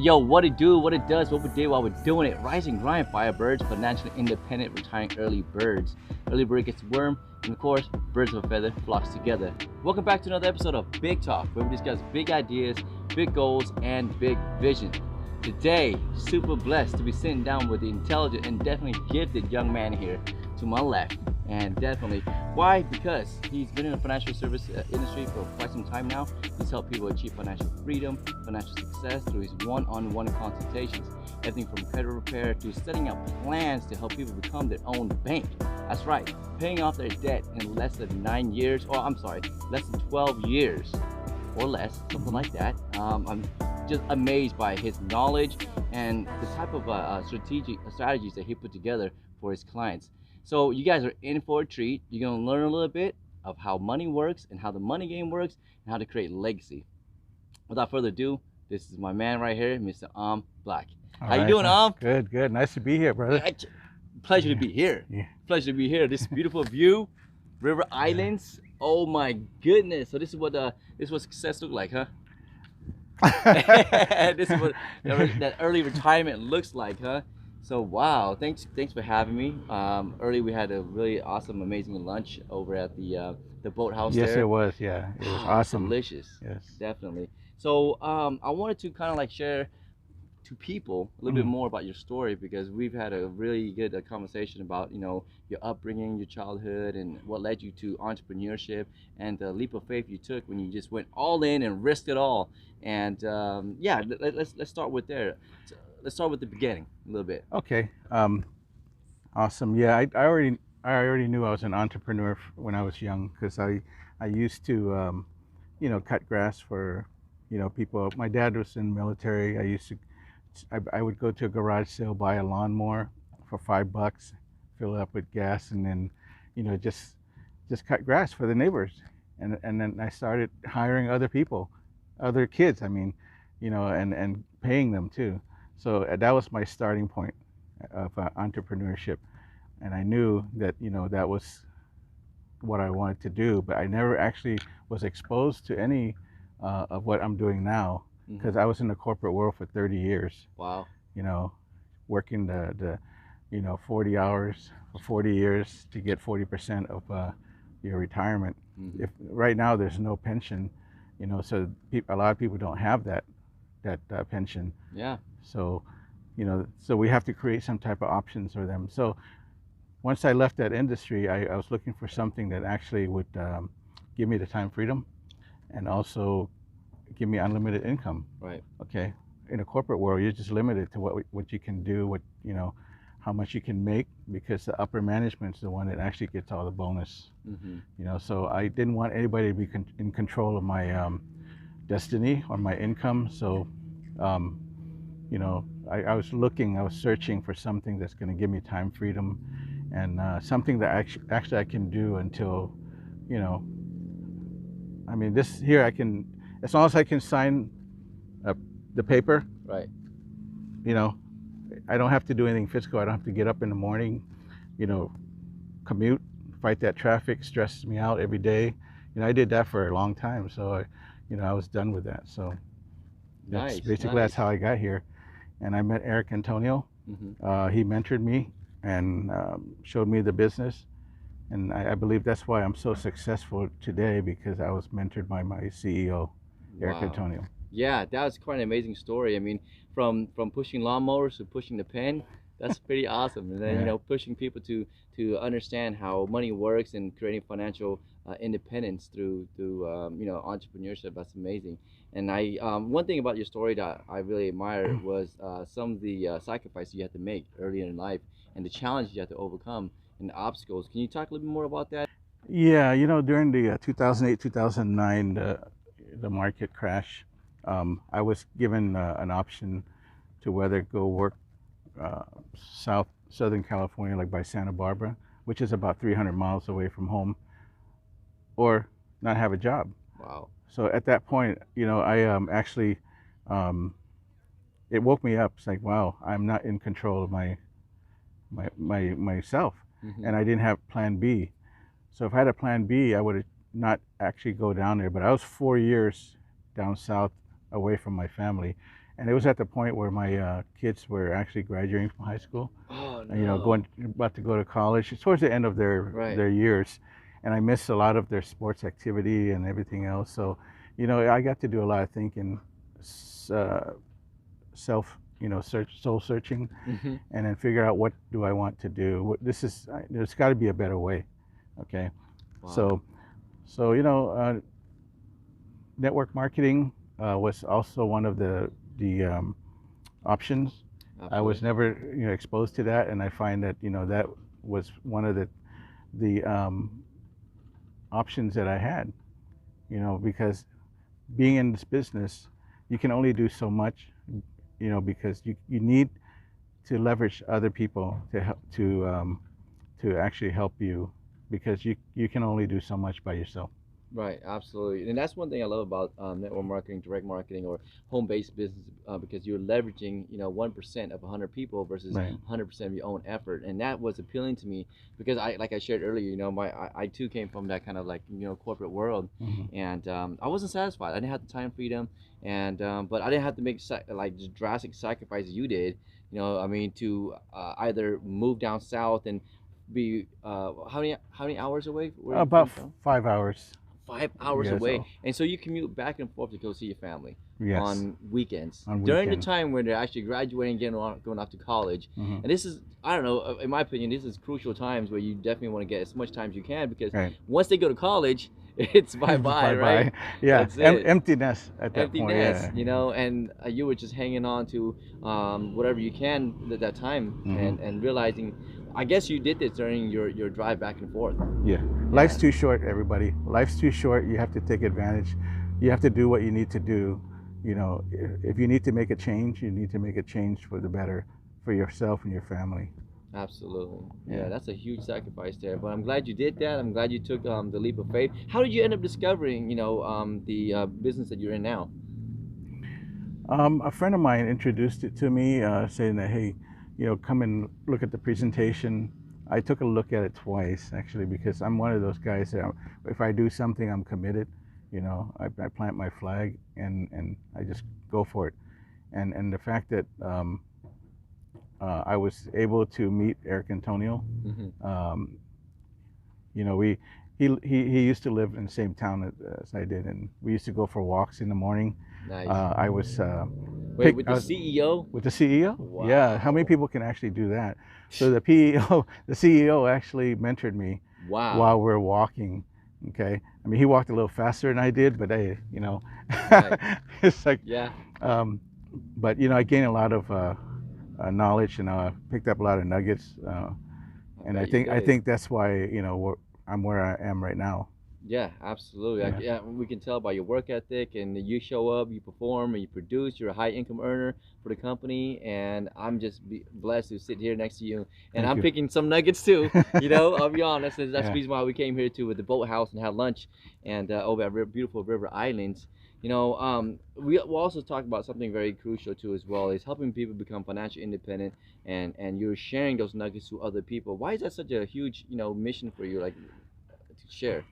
Yo, what it do, what it does, what we did while we're doing it. Rising grind, firebirds, financially independent, retiring early birds. Early bird gets the worm, and of course, birds of a feather flocks together. Welcome back to another episode of Big Talk, where we discuss big ideas, big goals, and big vision. Today, super blessed to be sitting down with the intelligent and definitely gifted young man here to my left. And definitely, why? Because he's been in the financial service industry for quite some time now. He's helped people achieve financial freedom, financial success through his one-on-one consultations. Everything from credit repair to setting up plans to help people become their own bank. That's right, paying off their debt in less than 9 years, or I'm sorry, less than 12 years or less, something like that. I'm just amazed by his knowledge and the type of strategies that he put together for his clients. So you guys are in for a treat. You're gonna learn a little bit of how money works and how the money game works and how to create legacy. Without further ado, this is my man right here, Mr. Ahm Black. How you doing, Ahm? Good, good. Nice to be here, brother. Pleasure to be here. Yeah. Pleasure to be here. This beautiful view, river islands. Oh my goodness! So this is what success look like, huh? This is what that early retirement looks like, huh? So wow, thanks for having me. Early we had a really awesome, amazing lunch over at the boathouse Yes, there. it was. Yeah, it was awesome. Delicious. Yes. Definitely. So I wanted to kind of like share to people a little bit more about your story, because we've had a really good conversation about your upbringing, your childhood, and what led you to entrepreneurship and the leap of faith you took when you just went all in and risked it all. And yeah, let's start with there. So, let's start with the beginning a little bit. Okay. Awesome. Yeah, I already knew I was an entrepreneur when I was young, because I used to cut grass for people. My dad was in the military. I would go to a garage sale, buy a lawnmower for $5, fill it up with gas, and then just cut grass for the neighbors. And then I started hiring other people, other kids, I mean, and paying them too. So that was my starting point of entrepreneurship. And I knew that that was what I wanted to do, but I never actually was exposed to any of what I'm doing now, because I was in the corporate world for 30 years. Wow. Working the 40 hours for 40 years to get 40% of your retirement. If right now there's no pension, so a lot of people don't have that pension. Yeah. So so we have to create some type of options for them. So once I left that industry, I was looking for something that actually would give me the time freedom and also give me unlimited income. Right. Okay. In a corporate world, you're just limited to what you can do, how much you can make, because the upper management's the one that actually gets all the bonus. So I didn't want anybody to be in control of my destiny or my income. So I was searching for something that's going to give me time freedom, and something that actually I can do until, I mean, this here I can, as long as I can sign the paper. Right. I don't have to do anything physical. I don't have to get up in the morning, commute, fight that traffic, stresses me out every day. I did that for a long time, so I was done with that. So that's how I got here. And I met Eric Antonio. He mentored me and showed me the business. And I believe that's why I'm so successful today, because I was mentored by my CEO, Eric Antonio. Yeah, that was quite an amazing story. I mean, from pushing lawnmowers to pushing the pen, that's pretty awesome. And then pushing people to understand how money works and creating financial independence through entrepreneurship. That's amazing. And I one thing about your story that I really admire was some of the sacrifices you had to make early in life and the challenges you had to overcome and the obstacles. Can you talk a little bit more about that? Yeah, during the 2008, 2009, the market crash, I was given an option to whether go work Southern California, like by Santa Barbara, which is about 300 miles away from home, or not have a job. Wow. So at that point, I actually, it woke me up. It's like, wow, I'm not in control of myself, and I didn't have plan B. So if I had a plan B, I would have not actually go down there. But I was 4 years down south, away from my family, and it was at the point where my kids were actually graduating from high school, Oh and, no. about to go to college. It's towards the end of Right. their years, and I missed a lot of their sports activity and everything else. So, I got to do a lot of thinking, self, soul searching, Hmm. and then figure out what do I want to do. There's got to be a better way. Okay, Wow. so network marketing was also one of the options. I was Absolutely. never exposed to that, and I find that that was one of the options that I had. Because being in this business, you can only do so much. Because you need to leverage other people to help to actually help you, because you can only do so much by yourself. Right, absolutely, and that's one thing I love about network marketing, direct marketing, or home-based business, because you're leveraging, 1% of 100 people versus Right. 100% of your own effort, and that was appealing to me because like I shared earlier, I too came from that kind of like corporate world, Hmm. and I wasn't satisfied. I didn't have the time freedom, and but I didn't have to make like just drastic sacrifices you did, I mean, to either move down south and be how many hours away were you About from town? 5 hours. 5 hours Yeah. away, So and so you commute back and forth to go see your family yes, on weekends on during the weekends. time when they're actually graduating, going off to college. Hmm. And this is, I don't know, in my opinion, this is crucial times where you definitely want to get as much time as you can, because Right. once they go to college, it's bye bye, Bye right? bye. Yeah. That's it. Emptiness at that Empty point. nest, Yeah. and you were just hanging on to whatever you can at that time, Hmm. and realizing, I guess you did this during your drive back and forth. Yeah. Life's Yeah. too short, everybody. Life's too short. You have to take advantage. You have to do what you need to do. If you need to make a change, you need to make a change for the better, for yourself and your family. Absolutely. Yeah. Yeah, that's a huge sacrifice there. But I'm glad you did that. I'm glad you took the leap of faith. How did you end up discovering, the business that you're in now? A friend of mine introduced it to me, saying that, hey, come and look at the presentation. I took a look at it twice, actually, because I'm one of those guys that if I do something, I'm committed. I plant my flag, and I just go for it. And the fact that I was able to meet Eric Antonio, Hmm. um, we he used to live in the same town as I did, and we used to go for walks in the morning. Nice. I was Wait, with I the was CEO? with the CEO. Yeah, how many Wow. people can actually do that? So the PEO, the CEO actually mentored me while Wow. we're walking. Okay, I mean he walked a little faster than I did, but hey, Right. it's like, Yeah. um, but I gained a lot of knowledge, and picked up a lot of nuggets, I and bet you I did. think that's why I'm where I am right now. Yeah, absolutely. Yeah. Yeah, we can tell by your work ethic, and you show up, you perform, and you produce. You're a high income earner for the company, and I'm just blessed to sit here next to you. And Thank I'm you. picking some nuggets too. I'll be honest. And that's the Yeah. reason why we came here too, with the boathouse, and had lunch, and over at beautiful River Islands. We'll also talk about something very crucial too as well, is helping people become financially independent, and you're sharing those nuggets to other people. Why is that such a huge mission for you, like, to share?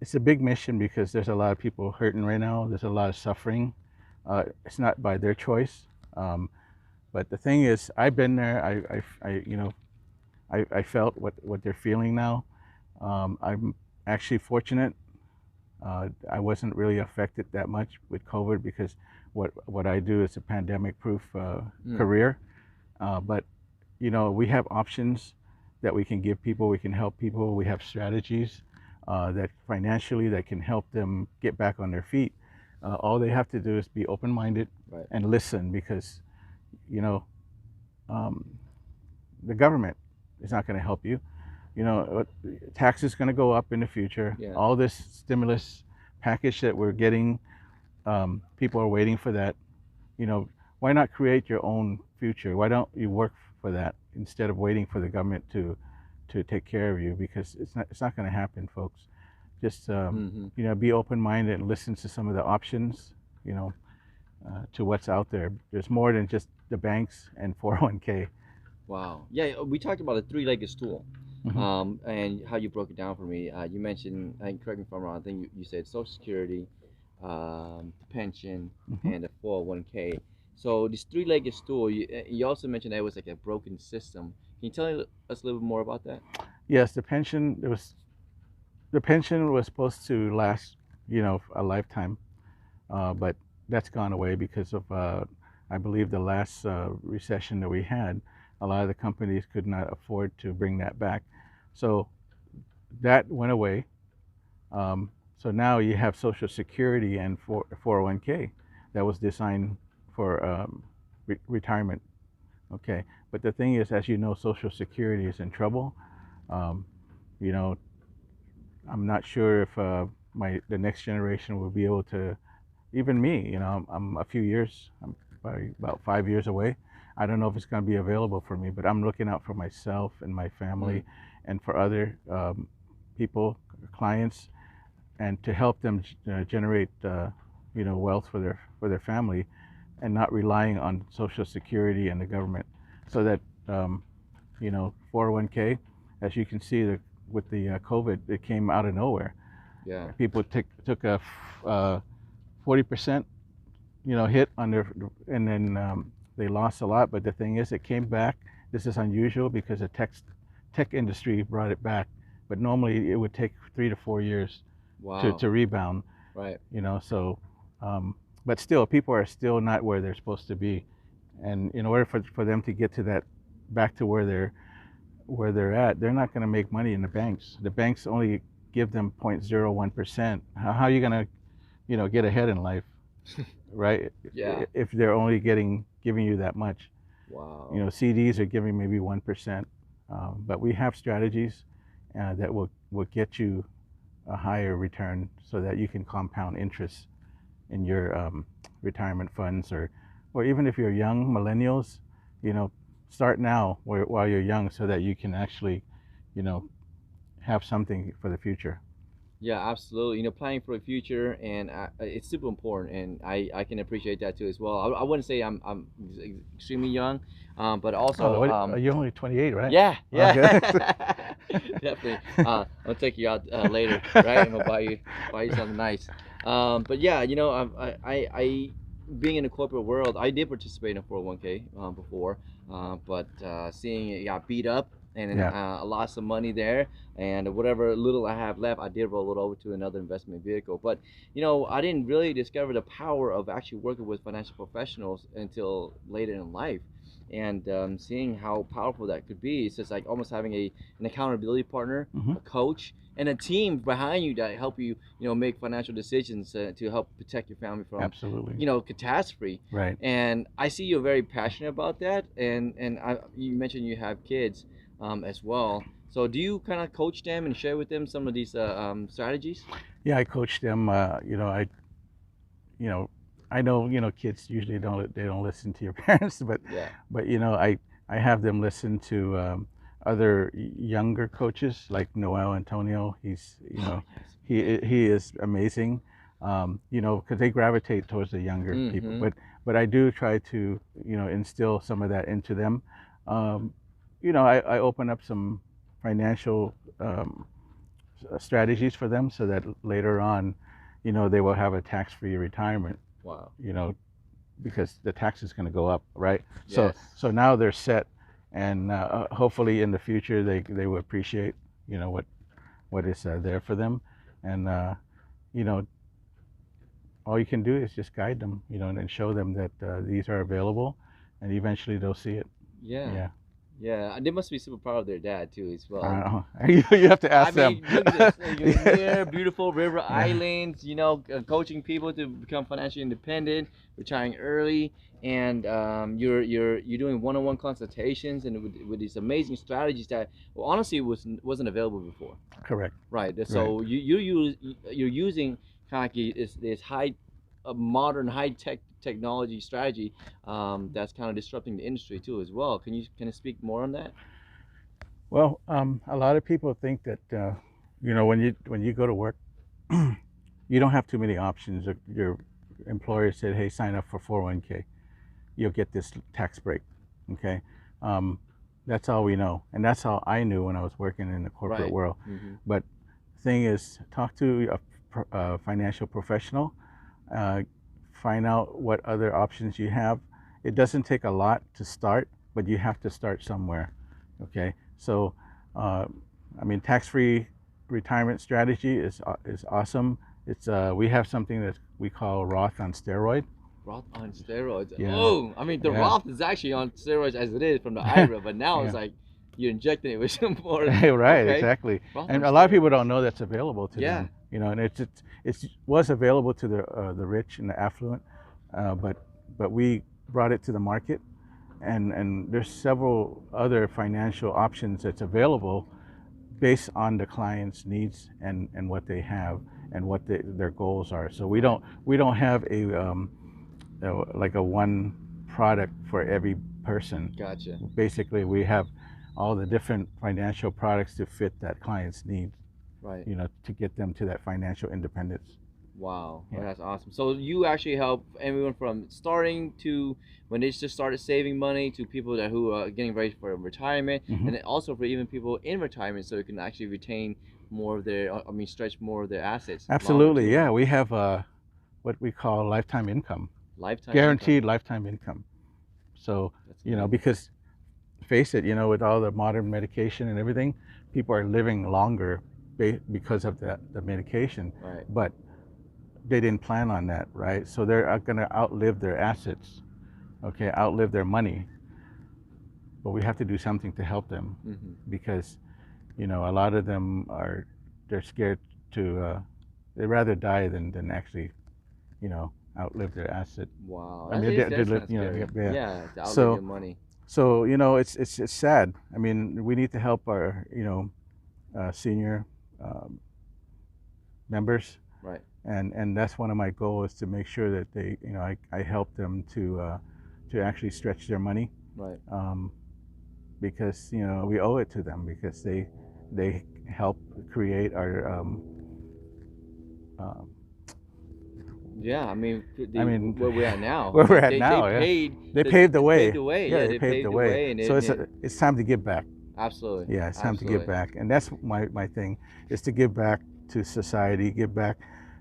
It's a big mission because there's a lot of people hurting right now. There's a lot of suffering. It's not by their choice. Um, but the thing is, I've been there. I felt what they're feeling now. I'm actually fortunate. I wasn't really affected that much with COVID because what I do is a pandemic-proof Hmm. career. But we have options that we can give people. We can help people. We have strategies that financially that can help them get back on their feet. All they have to do is be open-minded Right. and listen, because you know um, the government is not going to help you. Taxes going to go up in the future. Yeah. All this stimulus package that we're getting, people are waiting for that. you know, why not create your own future? Why don't you work for that instead of waiting for the government to take care of you? Because it's not going to happen, folks. Just Hmm. be open-minded and listen to some of the options. To what's out there. There's more than just the banks and 401k. Wow. Yeah, we talked about a three-legged stool, Hmm. and how you broke it down for me. You mentioned, and correct me if I'm wrong, I think you said Social Security, the pension, Hmm. and the 401k. So this three-legged stool, you also mentioned that it was like a broken system. Can you tell us a little bit more about that? Yes, the pension was supposed to last, a lifetime, but that's gone away because of, I believe, the last recession that we had. A lot of the companies could not afford to bring that back, so that went away. So now you have Social Security and 401k that was designed for retirement. Okay, but the thing is, as you know, Social Security is in trouble. Um, you know, I'm not sure if the next generation will be able to. Even me, I'm a few years, I'm probably about 5 years away. I don't know if it's going to be available for me, but I'm looking out for myself and my family, Mm, and for other people, clients, and to help them generate wealth for their family, and not relying on Social Security and the government. So that 401k, as you can see, with the COVID, it came out of nowhere. yeah. People took a 40% hit on their, and then they lost a lot. But the thing is, it came back. This is unusual because the tech industry brought it back, but normally it would take 3 to 4 years to Wow. rebound. Right. So um, but still, people are still not where they're supposed to be, and in order for them to get to that, back to where they're at, they're not going to make money in the banks. The banks only give them 0.01%. How are you going to get ahead in life, right? Yeah. If they're only giving you that much. Wow. CDs are giving maybe 1%, but we have strategies that will get you a higher return so that you can compound interest in your retirement funds, or even if you're young millennials, you know, start now while you're young so that you can actually, you know, have something for the future. Yeah, absolutely. Planning for the future, and it's super important, and I can appreciate that too as well. I wouldn't say I'm extremely young, but Oh, also you're only 28, right? yeah, yeah, Okay. definitely. I'll take you out later, right? And I'll buy you something nice. But yeah, being in the corporate world, I did participate in a 401k before, but seeing it got beat up, and then Yeah. I lost some money there, and whatever little I have left, I did roll it over to another investment vehicle. But I didn't really discover the power of actually working with financial professionals until later in life, and seeing how powerful that could be. It's just like almost having an accountability partner, Hmm. a coach, and a team behind you that help you, make financial decisions to help protect your family from, Absolutely. catastrophe. Right. And I see you're very passionate about that, and you mentioned you have kids as well. So do you kind of coach them and share with them some of these strategies? Yeah, I coach them. You know, I know, kids usually don't listen to your parents, but Yeah. I have them listen to other younger coaches like Noel Antonio. He's Oh yes. he is amazing. Because they gravitate towards the younger people. Mm-hmm. But I do try to instill some of that into them. Um, I open up some financial strategies for them so that later on, they will have a tax-free retirement. Wow. You know, because the tax is going to go up, right? So Yes. so now they're set, and hopefully in the future they will appreciate what is there for them, and you know all you can do is just guide them, and then show them that these are available, and eventually they'll see it. Yeah. Yeah, Yeah, and they must be super proud of their dad too as I well. don't know. You have to I ask them. mean, look at this. You're near Yeah. beautiful river Yeah. islands, coaching people to become financially independent, retiring early, and you're doing one-on-one consultations and with these amazing strategies that, well, honestly wasn't available before. Correct. Right. Right. So you're using kind of like this modern high tech technology strategy that's kind of disrupting the industry too as well. Can you speak more on that? Well, a lot of people think that when you go to work, you don't have too many options. Your employer said, "Hey, sign up for 401k. You'll get this tax break." Okay, um, that's all we know, and that's all I knew when I was working in the corporate Right. world. Mm-hmm. But thing is, talk to a financial professional, uh, find out what other options you have, it doesn't take a lot to start, but you have to start somewhere. Okay, so uh, I mean, tax-free retirement strategy is awesome. It's we have something that we call Roth on steroid. Roth on steroids. Yeah, Oh, I mean, the yeah, Roth is actually on steroids as it is from the IRA, but now it's yeah. like you're injecting it with some more. Right, Okay, exactly. Roth on And a lot of people don't steroids. know that's available to Yeah, them. You know, and it's was available to the rich and the affluent, but we brought it to the market, and there's several other financial options that's available based on the client's needs and what they have and what their goals are. So right. we don't have like a one product for every person. Gotcha. Basically, we have all the different financial products to fit that client's needs, Right. you know, to get them to that financial independence. Wow, well, Yeah. that's awesome. So you actually help everyone from starting to when they just started saving money to people that who are getting ready for retirement, Hmm. and then also for even people in retirement, so they can actually retain more of their, I mean, stretch more of their assets longer Absolutely, too. yeah. We have what we call lifetime income, Lifetime income. guaranteed lifetime income. So, That's you know, amazing. because face it, you know, with all the modern medication and everything, people are living longer because of the medication, Right. but they didn't plan on that, right? So they're going to outlive their assets, okay, outlive their money. But we have to do something to help them Mm-hmm. because, you know, a lot of them they're scared to, they'd rather die than actually, you know, outlive their asset. Wow, I mean, that's kind of you know, yeah, scary. yeah. Yeah, to outlive So, your money. so you know, it's sad. I mean, we need to help our, you know, senior um, members, Right. and that's one of my goals is to make sure that they, you know, I help them to actually stretch their money, Right. um, because you know we owe it to them because they help create our um, Yeah, I mean, I the mean, where we're at now. I where we're mean, at they now, yeah. paid They the paved the they paved way. the way. Yeah, Yeah, they they paved the paved the way. way, and So it it's time to give back. absolutely, Yeah, it's time to give absolutely. back, and that's my thing is to give back to society, give back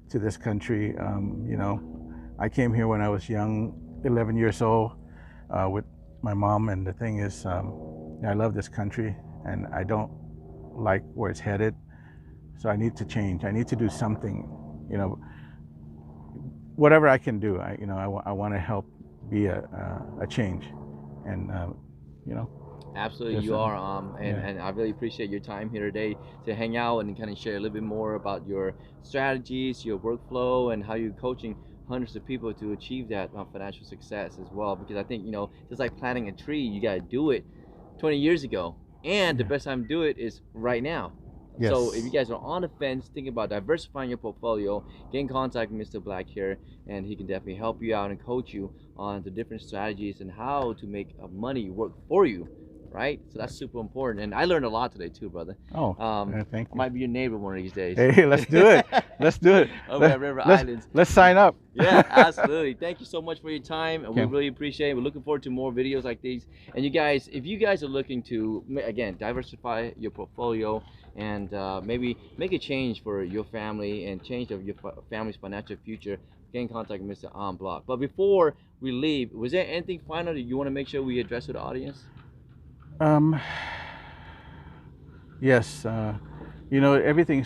to this country. You know, I came here when I was young, 11 years old, with my mom, and the thing is, I love this country, and I don't like where it's headed. So I need to change. I need to do something. You know, whatever I can do. You know, I want to help be a change, and you know, Absolutely, just you are. And yeah. I really appreciate your time here today to hang out and kind of share a little bit more about your strategies, your workflow, and how you're coaching hundreds of people to achieve that financial success as well. Because I think just like planting a tree, you got to do it 20 years ago, and the Yeah. best time to do it is right now. So if you Yes. guys are on the fence, thinking about diversifying your portfolio, get in contact with Mr. Black here, and he can definitely help you out and coach you on the different strategies and how to make money work for you, right? So that's super important. And I learned a lot today too, brother. Oh, Um, thank I you. might be your neighbor one of these days. Hey, let's do it. Let's do it. Over at River Let's Islands. let's sign up. Yeah, absolutely. Thank you so much for your time. And we Okay. really appreciate it. We're looking forward to more videos like these. And you guys, if you guys are looking to, again, diversify your portfolio and maybe make a change for your family and change your family's financial future, get in contact with Mr. Ahm Black. But before we leave, was there anything final that you want to make sure we address to the audience? Um. Yes. You know, everything.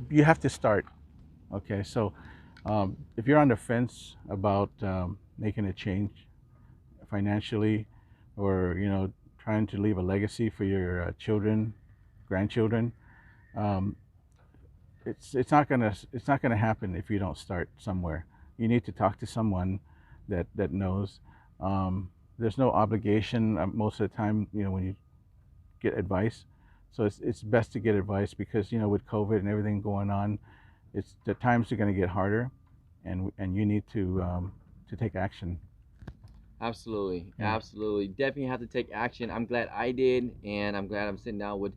You have to start. Okay. So, if you're on the fence about making a change financially, or you know, trying to leave a legacy for your children, grandchildren, um, it's not gonna happen if you don't start somewhere. You need to talk to someone that knows. There's no obligation most of the time. You know, when you get advice, so it's best to get advice because you know with COVID and everything going on, it's the times are going to get harder, and you need to take action. Absolutely, Yeah. absolutely. Definitely have to take action. I'm glad I did, and I'm glad I'm sitting down with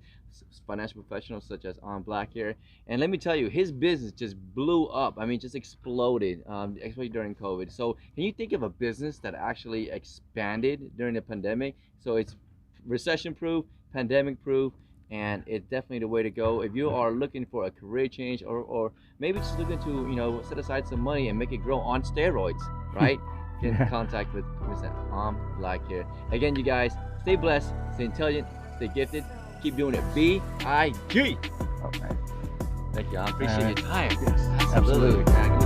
financial professionals such as On Black here. And let me tell you, his business just blew up. I mean, just exploded, especially during COVID. So, can you think of a business that actually expanded during the pandemic? So it's recession proof, pandemic proof, and it's definitely the way to go. If you are looking for a career change, or maybe just looking to, you know, set aside some money and make it grow on steroids, right? Get in Yeah. contact with Mr. Ahm Black here. Again, you guys, stay blessed, stay intelligent, stay gifted, keep doing it. B-I-G. Okay. Thank you. I appreciate your time. Yes, Absolutely. absolutely.